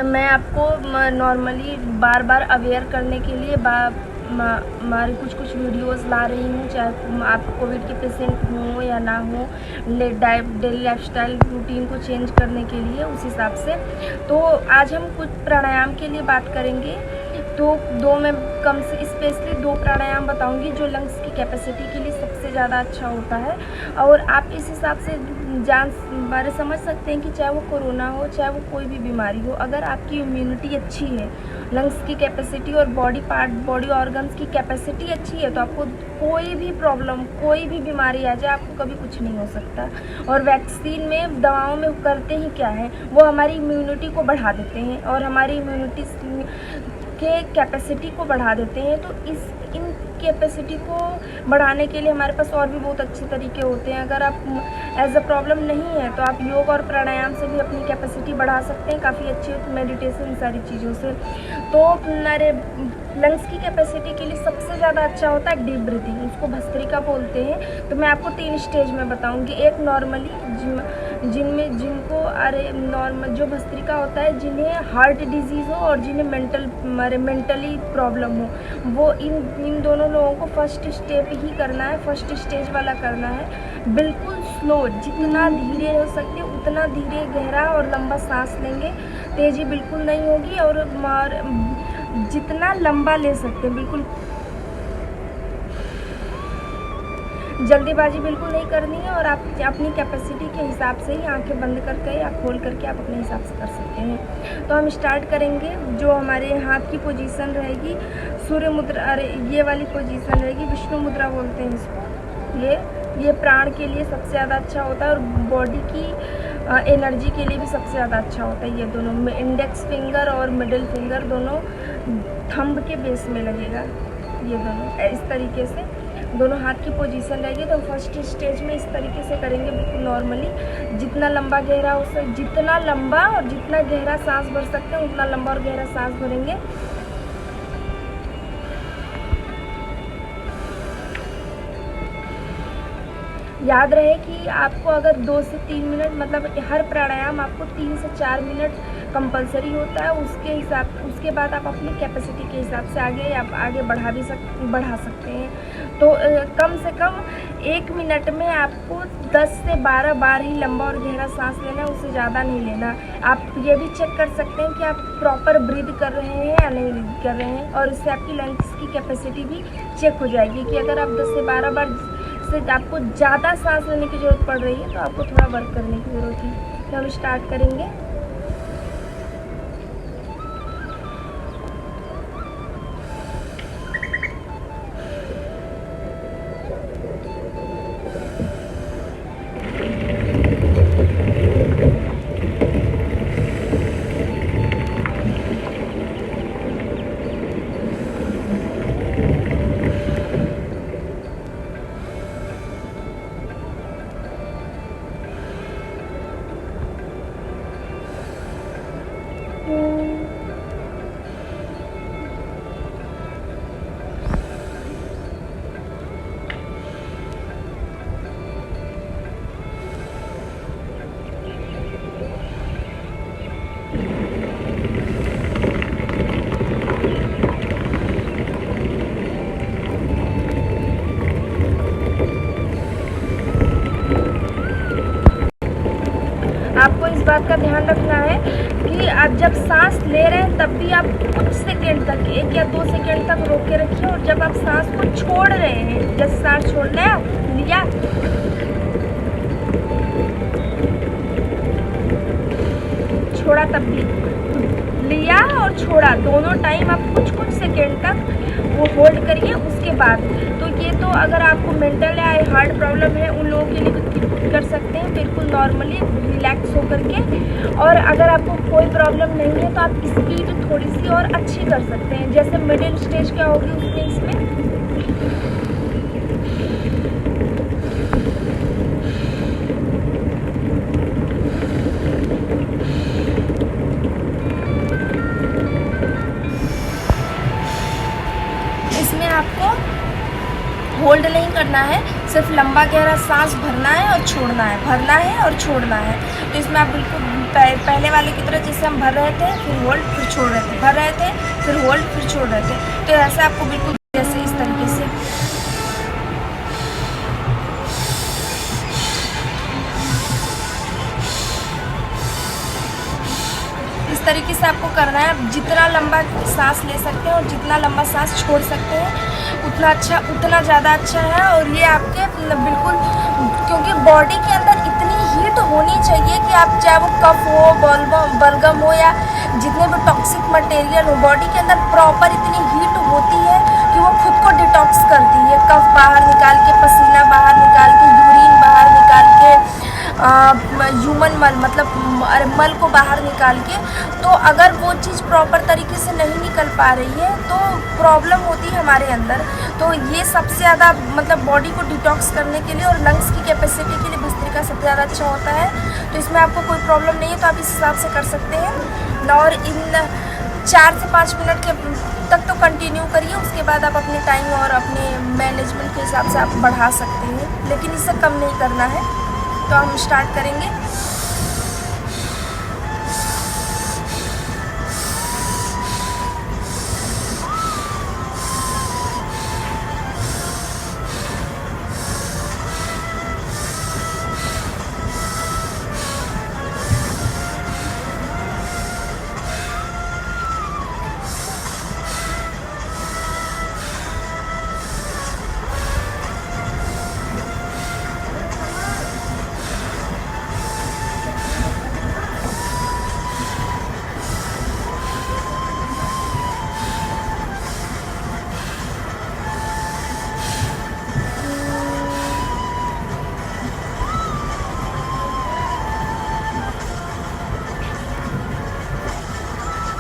मैं आपको नॉर्मली बार बार अवेयर करने के लिए हमारी कुछ वीडियोस ला रही हूँ, चाहे आप कोविड के पेशेंट हों या ना हो, डेली लाइफस्टाइल रूटीन को चेंज करने के लिए उस हिसाब से। तो आज हम कुछ प्राणायाम के लिए बात करेंगे। तो दो मैं कम से स्पेशली 2 प्राणायाम बताऊंगी जो लंग्स की कैपेसिटी के लिए सबसे ज़्यादा अच्छा होता है। और आप इस हिसाब से जान बारे समझ सकते हैं कि चाहे वो कोरोना हो, चाहे वो कोई भी बीमारी हो, अगर आपकी इम्यूनिटी अच्छी है, लंग्स की कैपेसिटी और बॉडी ऑर्गन्स की कैपेसिटी अच्छी है, तो आपको कोई भी प्रॉब्लम, कोई भी बीमारी आ जाए, आपको कभी कुछ नहीं हो सकता। और वैक्सीन में, दवाओं में करते ही क्या है, वो हमारी इम्यूनिटी को बढ़ा देते हैं और हमारी इम्यूनिटी के कैपेसिटी को बढ़ा देते हैं। तो इन कैपेसिटी को बढ़ाने के लिए हमारे पास और भी बहुत अच्छे तरीके होते हैं। अगर आप एज अ प्रॉब्लम नहीं है तो आप योग और प्राणायाम से भी अपनी कैपेसिटी बढ़ा सकते हैं, काफ़ी अच्छी मेडिटेशन, सारी चीज़ों से। तो हमारे लंग्स की कैपेसिटी के लिए सबसे ज़्यादा अच्छा होता है डीप ब्रीथिंग, उसको भस्त्रिका बोलते हैं। तो मैं आपको 3 स्टेज में बताऊंगी। एक नॉर्मली जिनको नॉर्मल जो भस्त्रिका होता है, जिन्हें हार्ट डिजीज़ हो और जिन्हें मेंटली प्रॉब्लम हो, वो इन दोनों लोगों को फर्स्ट स्टेप ही करना है, फर्स्ट स्टेज वाला करना है। बिल्कुल स्लो, जितना धीरे हो सकते उतना धीरे, गहरा और लंबा सांस लेंगे, तेज़ी बिल्कुल नहीं होगी। और जितना लंबा ले सकते हैं, बिल्कुल जल्दीबाजी बिल्कुल नहीं करनी है। और आप अपनी कैपेसिटी के हिसाब से ही आंखें बंद करके या खोल करके आप अपने हिसाब से कर सकते हैं। तो हम स्टार्ट करेंगे। जो हमारे हाथ की पोजीशन रहेगी, सूर्य मुद्रा, ये वाली पोजीशन रहेगी, विष्णु मुद्रा बोलते हैं इसको। ये प्राण के लिए सबसे ज़्यादा अच्छा होता है और बॉडी की एनर्जी के लिए भी सबसे ज़्यादा अच्छा होता है। ये दोनों इंडेक्स फिंगर और मिडिल फिंगर दोनों थंब के बेस में लगेगा। ये दोनों इस तरीके से दोनों हाथ की पोजीशन रहेगी। तो फर्स्ट स्टेज में इस तरीके से करेंगे, बिल्कुल नॉर्मली। जितना लंबा गहरा हो सकता, जितना लंबा और जितना गहरा सांस भर सकते हैं उतना लंबा और गहरा सांस भरेंगे। याद रहे कि आपको अगर 2 से 3 मिनट, मतलब हर प्राणायाम आपको 3 से 4 मिनट कंपलसरी होता है। उसके बाद आप अपनी कैपेसिटी के हिसाब से आगे बढ़ा सकते हैं। तो कम से कम 1 मिनट में आपको 10 से 12 बार ही लंबा और गहरा सांस लेना है, उससे ज़्यादा नहीं लेना। आप ये भी चेक कर सकते हैं कि आप प्रॉपर ब्रीथ कर रहे हैं या नहीं कर रहे हैं, और इससे आपकी लंग्स की कैपेसिटी भी चेक हो जाएगी कि अगर आप 10 से 12 बार से आपको ज़्यादा सांस लेने की ज़रूरत पड़ रही है तो आपको थोड़ा वर्क करने की ज़रूरत है। तो हम स्टार्ट करेंगे। आपको इस बात का ध्यान रखना है कि आप जब सांस ले रहे हैं तब भी आप कुछ सेकेंड तक, 1 या 2 सेकेंड तक रोक के रखिए। और जब आप सांस को छोड़ रहे हैं, जैसे सांस छोड़ना है, लिया, छोड़ा, तब भी लिया और छोड़ा, दोनों टाइम आप कुछ सेकेंड तक वो होल्ड करिए। उसके बाद तो ये तो अगर आपको मेंटल या हार्ट प्रॉब्लम है उन लोगों के लिए भी कर सकते हैं, बिल्कुल नॉर्मली रिलैक्स होकर के। और अगर आपको कोई प्रॉब्लम नहीं है तो आप स्पीड थोड़ी सी और अच्छी कर सकते हैं। जैसे मिडिल स्टेज क्या होगी उसमें, इसमें आपको होल्ड नहीं करना है, सिर्फ लंबा गहरा सांस भरना है और छोड़ना है, भरना है और छोड़ना है। तो इसमें आप बिल्कुल पहले वाले की तरह जैसे हम भर रहे थे, फिर होल्ड, फिर छोड़ रहे थे, भर रहे थे, फिर होल्ड, फिर छोड़ रहे थे। तो ऐसा आपको बिल्कुल जैसे इस तरीके से तरीके से आपको करना है। आप जितना लंबा सांस ले सकते हैं और जितना लंबा सांस छोड़ सकते हैं उतना अच्छा, उतना ज़्यादा अच्छा है। और ये आपके बिल्कुल, क्योंकि बॉडी के अंदर इतनी हीट होनी चाहिए कि आप चाहे वो कफ हो, बलगम हो या जितने भी टॉक्सिक मटेरियल हो, बॉडी के अंदर प्रॉपर इतनी हीट होती है कि वो खुद को डिटॉक्स करती है। कफ बाहर निकाल के, पसीना बाहर निकाल के, यूरिन बाहर निकाल के, ह्यूमन मल मतलब मल को बाहर निकाल के। तो अगर वो चीज़ प्रॉपर तरीके से नहीं निकल पा रही है तो प्रॉब्लम होती है हमारे अंदर। तो ये सबसे ज़्यादा मतलब बॉडी को डिटॉक्स करने के लिए और लंग्स की कैपेसिटी के लिए भस्त्रिका सबसे ज़्यादा अच्छा होता है। तो इसमें आपको कोई प्रॉब्लम नहीं है तो आप इस हिसाब से कर सकते हैं। और इन 4 से 5 मिनट के तक तो कंटिन्यू करिए, उसके बाद आप अपने टाइम और अपने मैनेजमेंट के हिसाब से आप बढ़ा सकते हैं, लेकिन इससे कम नहीं करना है। तो हम स्टार्ट करेंगे।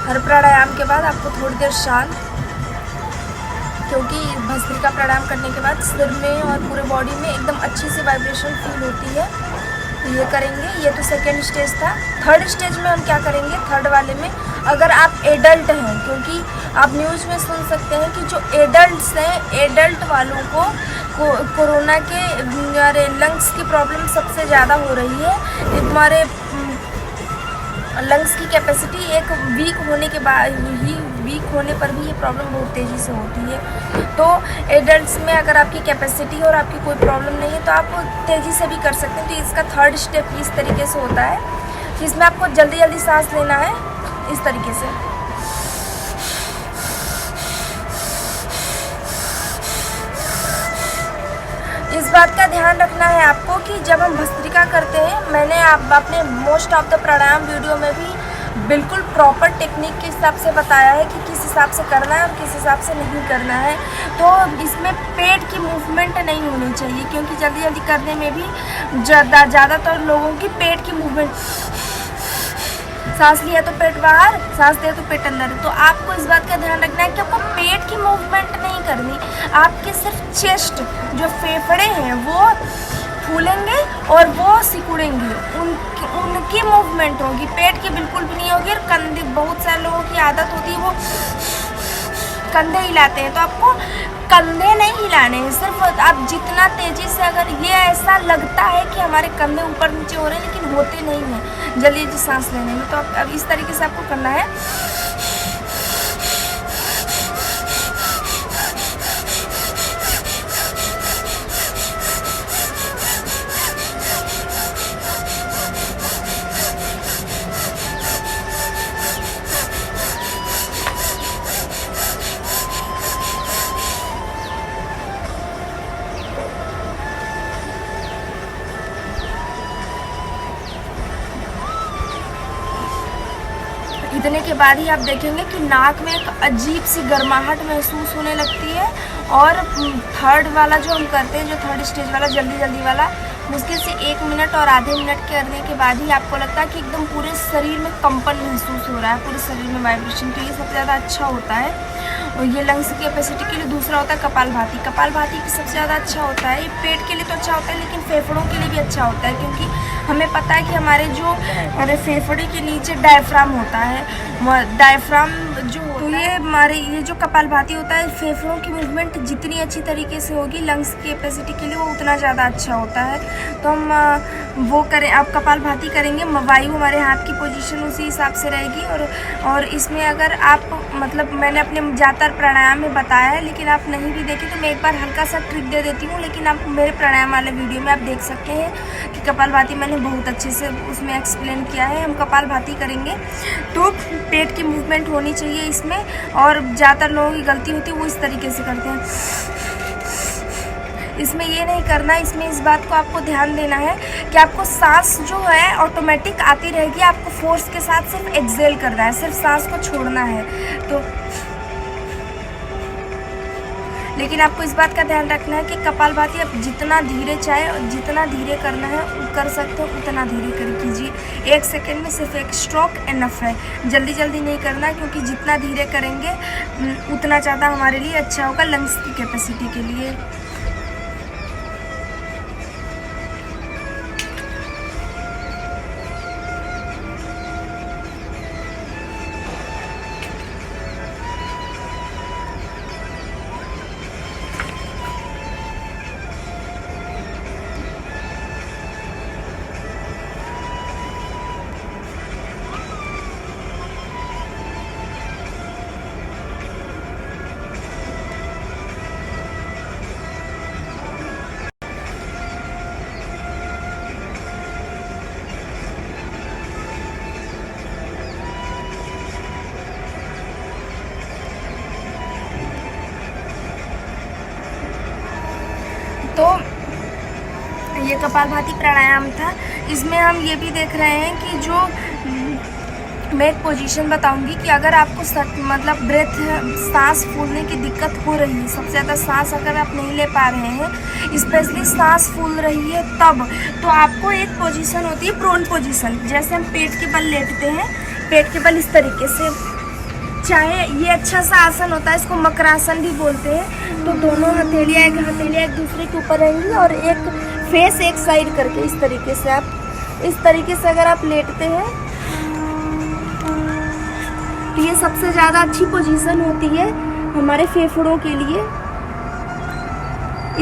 हर प्राणायाम के बाद आपको थोड़ी देर शांत, क्योंकि भस्त्रिका प्राणायाम करने के बाद सिर में और पूरे बॉडी में एकदम अच्छी सी वाइब्रेशन फील होती है। तो ये करेंगे। ये तो सेकेंड स्टेज था। थर्ड स्टेज में हम क्या करेंगे, थर्ड वाले में अगर आप एडल्ट हैं, क्योंकि आप न्यूज़ में सुन सकते हैं कि जो एडल्ट्स हैं, एडल्ट वालों को कोरोना के लंग्स की प्रॉब्लम सबसे ज़्यादा हो रही है। हमारे लंग्स की कैपेसिटी एक वीक होने के बाद ही, वीक होने पर भी ये प्रॉब्लम बहुत तेज़ी से होती है। तो एडल्ट्स में अगर आपकी कैपेसिटी और आपकी कोई प्रॉब्लम नहीं है तो आप तेज़ी से भी कर सकते हैं। तो इसका थर्ड स्टेप इस तरीके से होता है कि इसमें आपको जल्दी जल्दी सांस लेना है इस तरीके से। इस बात का ध्यान रखना है आपको कि जब हम भस्त्रिका करते हैं, मैंने आप अपने most of the pranayama video में भी बिल्कुल प्रॉपर टेक्निक के हिसाब से बताया है कि किस हिसाब से करना है और किस हिसाब से नहीं करना है। तो इसमें पेट की मूवमेंट नहीं होनी चाहिए, क्योंकि जल्दी जल्दी करने में भी ज़्यादातर लोगों की पेट की मूवमेंट, सांस लिया तो पेट बाहर, सांस दिया तो पेट अंदर। तो आपको इस बात का ध्यान रखना है कि आपको पेट की मूवमेंट नहीं करनी, आपके सिर्फ चेस्ट, जो फेफड़े हैं वो फूलेंगे और वो सिकुड़ेंगे, उनकी मूवमेंट होगी, पेट की बिल्कुल भी नहीं होगी। और कंधे, बहुत सारे लोगों की आदत होती है वो कंधे हिलाते हैं, तो आपको कंधे नहीं हिलाने हैं। सिर्फ आप जितना तेज़ी से, अगर ये ऐसा लगता है कि हमारे कंधे ऊपर नीचे हो रहे हैं लेकिन होते नहीं हैं जल्दी जल्दी सांस लेने में, तो अब इस तरीके से आपको करना है। इतने के बाद ही आप देखेंगे कि नाक में एक अजीब सी गर्माहट महसूस होने लगती है। और थर्ड वाला जो हम करते हैं, जो थर्ड स्टेज वाला जल्दी जल्दी वाला, मुश्किल से 1 मिनट और आधे मिनट करने के बाद ही आपको लगता है कि एकदम पूरे शरीर में कंपन महसूस हो रहा है, पूरे शरीर में वाइब्रेशन। तो ये सबसे ज़्यादा अच्छा होता है। और ये लंग्स की कैपेसिटी के लिए दूसरा होता है कपालभाति। कपालभाति सबसे ज़्यादा अच्छा होता है। ये पेट के लिए तो अच्छा होता है लेकिन फेफड़ों के लिए भी अच्छा होता है, क्योंकि हमें पता है कि हमारे फेफड़े के नीचे डायफ्राम होता है। डायफ्राम जो तो ये हमारे ये जो कपालभाति होता है, फेफड़ों की मूवमेंट जितनी अच्छी तरीके से होगी लंग्स की कैपेसिटी के लिए वो उतना ज़्यादा अच्छा होता है। तो हम वो करें, आप कपालभाति करेंगे, वायु हमारे हाथ की पोजीशन उसी हिसाब से रहेगी। और इसमें अगर आप मतलब मैंने अपने ज़्यादातर प्राणायाम में बताया है, लेकिन आप नहीं भी देखें तो मैं एक बार हल्का सा ट्रिक दे देती हूँ, लेकिन आप मेरे प्राणायाम वाले वीडियो में आप देख सकते हैं कि कपालभाति मैंने बहुत अच्छे से उसमें एक्सप्लेन किया है। हम कपालभाति करेंगे तो पेट की मूवमेंट होनी चाहिए इसमें, और ज़्यादातर लोगों की गलती होती है वो इस तरीके से करते हैं। इसमें ये नहीं करना, इसमें इस बात को आपको ध्यान देना है कि आपको सांस जो है ऑटोमेटिक आती रहेगी, आपको फोर्स के साथ सिर्फ एक्सेल करना है, सिर्फ सांस को छोड़ना है। तो लेकिन आपको इस बात का ध्यान रखना है कि कपालभाति आप जितना धीरे चाहे और जितना धीरे करना है कर सकते हो उतना धीरे कर कीजिए। 1 सेकेंड में सिर्फ एक स्ट्रोक एनफ है, जल्दी जल्दी नहीं करना, क्योंकि जितना धीरे करेंगे उतना ज़्यादा हमारे लिए अच्छा होगा लंग्स की कैपेसिटी के लिए। तो ये कपालभाति प्राणायाम था। इसमें हम ये भी देख रहे हैं कि जो मैं एक पोजीशन बताऊंगी कि अगर आपको मतलब ब्रेथ सांस फूलने की दिक्कत हो रही है, सबसे ज़्यादा सांस अगर आप नहीं ले पा रहे हैं, स्पेशली सांस फूल रही है तब, तो आपको एक पोजीशन होती है प्रोन पोजीशन। जैसे हम पेट के बल लेटते हैं, पेट के बल इस तरीके से, चाहे ये अच्छा सा आसन होता है, इसको मकरासन भी बोलते हैं। तो दोनों हथेलियाँ एक दूसरे के ऊपर रहेंगी और एक फेस एक साइड करके इस तरीके से आप इस तरीके से अगर आप लेटते हैं तो ये सबसे ज़्यादा अच्छी पोजीशन होती है हमारे फेफड़ों के लिए।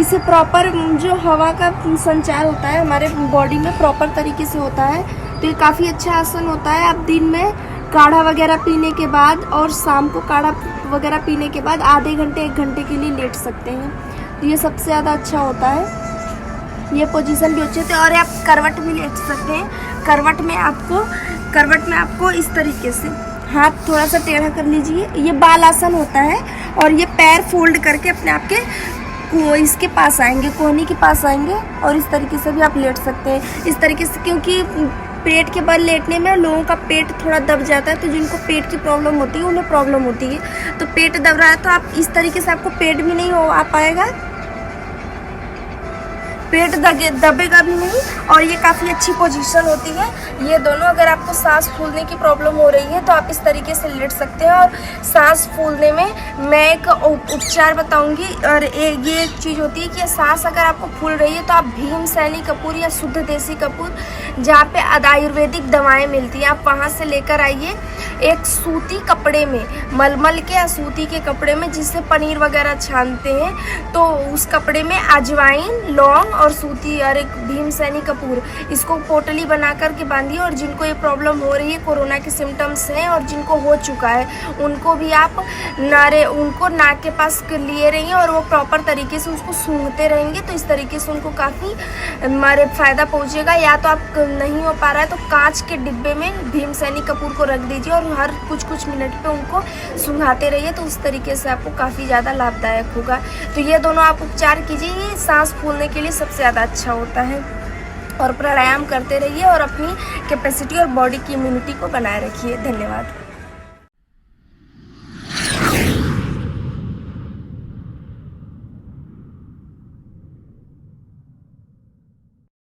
इससे प्रॉपर जो हवा का संचार होता है हमारे बॉडी में प्रॉपर तरीके से होता है। तो ये काफ़ी अच्छा आसन होता है। आप दिन में काढ़ा वगैरह पीने के बाद और शाम को काढ़ा वगैरह पीने के बाद आधे घंटे 1 घंटे के लिए लेट सकते हैं। तो ये सबसे ज़्यादा अच्छा होता है। ये पोजीशन भी अच्छे थे। और आप करवट भी लेट सकते हैं। करवट में आपको इस तरीके से हाथ थोड़ा सा टेढ़ा कर लीजिए, ये बाल आसन होता है। और ये पैर फोल्ड करके अपने आप के इसके पास आएंगे, कोहनी के पास आएंगे और इस तरीके से भी आप लेट सकते हैं। इस तरीके से, क्योंकि पेट के बल लेटने में लोगों का पेट थोड़ा दब जाता है, तो जिनको पेट की प्रॉब्लम होती है उन्हें प्रॉब्लम होती है। तो पेट दब रहा है तो आप इस तरीके से, आपको पेट भी नहीं आ पाएगा, पेट दबेगा भी नहीं। और ये काफ़ी अच्छी पोजीशन होती है। ये दोनों, अगर आपको सांस फूलने की प्रॉब्लम हो रही है तो आप इस तरीके से लेट सकते हैं। और सांस फूलने में मैं एक उपचार बताऊंगी। और ये एक चीज़ होती है कि सांस अगर आपको फूल रही है तो आप भीमसेनी कपूर या शुद्ध देसी कपूर, जहाँ पे आयुर्वेदिक दवाएं मिलती हैं, आप वहाँ से लेकर आइए। एक सूती कपड़े में, मलमल के या सूती के कपड़े में, जिससे पनीर वगैरह छानते हैं, तो उस कपड़े में अजवाइन, लौंग और सूती और एक भीमसेनी कपूर, इसको पोटली बना करके बांधिए। और जिनको ये प्रॉब्लम हो रही है, कोरोना के सिम्टम्स हैं और जिनको हो चुका है, उनको भी आप उनको नाक के पास लिए रहिए और वो प्रॉपर तरीके से उसको सूंघते रहेंगे। तो इस तरीके से उनको काफ़ी हमारे फ़ायदा पहुँचेगा। या तो आप नहीं हो पा रहा है तो कांच के डिब्बे में भीमसेनी कपूर को रख दीजिए और हर कुछ मिनट पे उनको सूंघाते रहिए। तो उस तरीके से आपको काफ़ी ज़्यादा लाभदायक होगा। तो ये दोनों आप उपचार कीजिए, ये सांस फूलने के लिए सबसे ज़्यादा अच्छा होता है। और प्राणायाम करते रहिए और अपनी कैपेसिटी और बॉडी की इम्यूनिटी को बनाए रखिए। धन्यवाद।